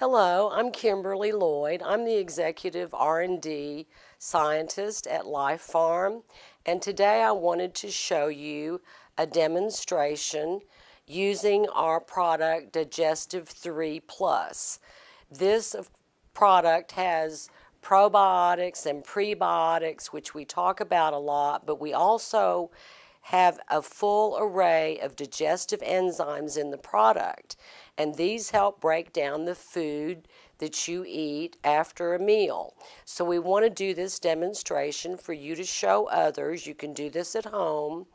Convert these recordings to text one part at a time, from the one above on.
Hello, I'm Kimberly Lloyd. I'm the Executive R&D Scientist at LifePharm, and today I wanted to show you a demonstration using our product Digestive 3 Plus. This product has probiotics and prebiotics, which we talk about a lot, but we also have a full array of digestive enzymes in the product, and these help break down the food that you eat after a meal. So we want to do this demonstration for you to show others. You can do this at home,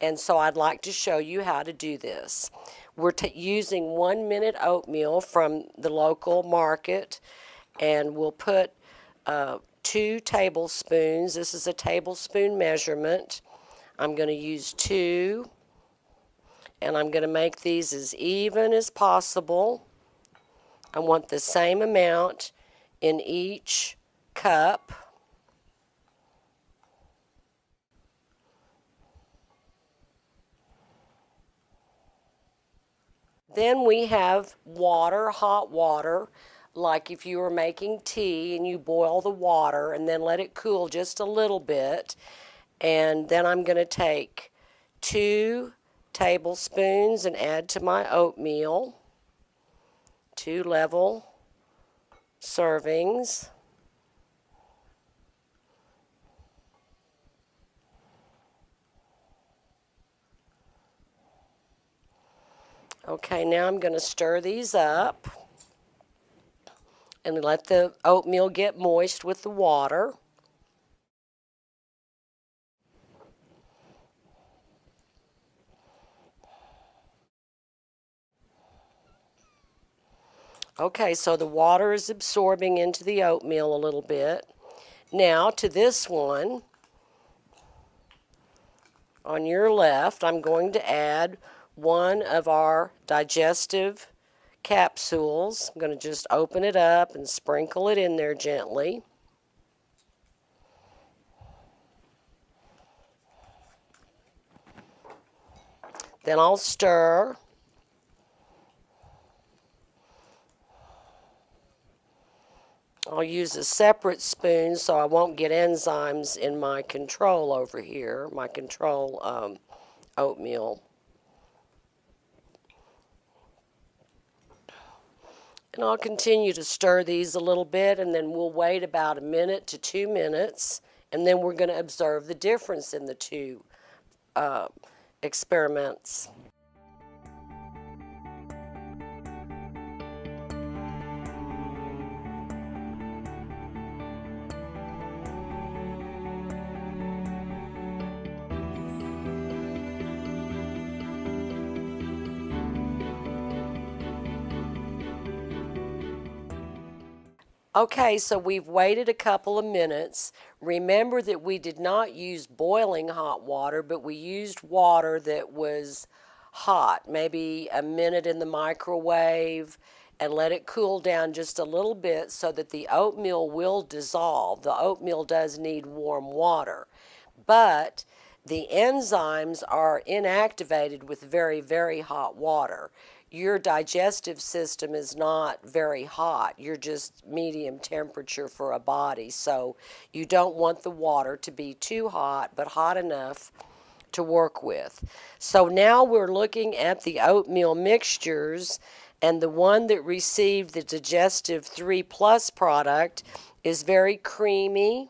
and so I'd like to show you how to do this. We're using 1 minute oatmeal from the local market, and we'll put 2 tablespoons. This is a tablespoon measurement. I'm going to use 2, and I'm going to make these as even as possible. I want the same amount in each cup. Then we have water, hot water, like if you were making tea and you boil the water and then let it cool just a little bit. And then I'm going to take 2 tablespoons and add to my oatmeal, 2 level servings. Okay, now I'm going to stir these up and let the oatmeal get moist with the water. Okay, so the water is absorbing into the oatmeal a little bit. Now to this one, on your left, I'm going to add one of our digestive capsules. I'm going to just open it up and sprinkle it in there gently. Then I'll stir. I'll use a separate spoon so I won't get enzymes in my control over here, my control oatmeal. And I'll continue to stir these a little bit, and then we'll wait about 1 minute to 2 minutes, and then we're going to observe the difference in the 2 experiments. Okay, so we've waited a couple of minutes. Remember that we did not use boiling hot water, but we used water that was hot, maybe a minute in the microwave, and let it cool down just a little bit so that the oatmeal will dissolve. The oatmeal does need warm water, but the enzymes are inactivated with very, very hot water. Your digestive system is not very hot. You're just medium temperature for a body. So you don't want the water to be too hot, but hot enough to work with. So now we're looking at the oatmeal mixtures, and the one that received the Digestive 3 Plus product is very creamy,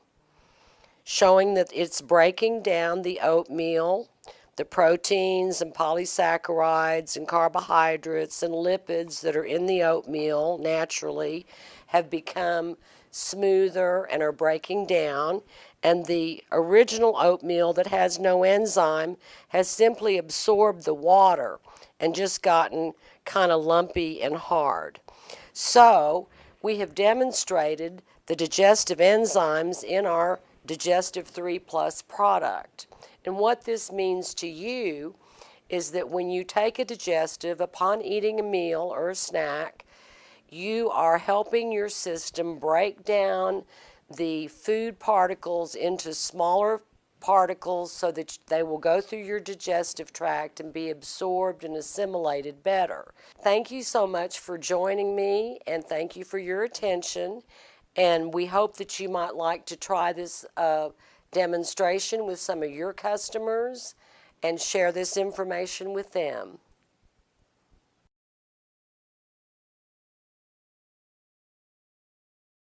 showing that it's breaking down the oatmeal. The proteins and polysaccharides and carbohydrates and lipids that are in the oatmeal naturally have become smoother and are breaking down, and the original oatmeal that has no enzyme has simply absorbed the water and just gotten kind of lumpy and hard. So we have demonstrated the digestive enzymes in our Digestive 3 Plus product. And what this means to you is that when you take a digestive upon eating a meal or a snack, you are helping your system break down the food particles into smaller particles so that they will go through your digestive tract and be absorbed and assimilated better. Thank you so much for joining me, and thank you for your attention. And we hope that you might like to try this demonstration with some of your customers and share this information with them.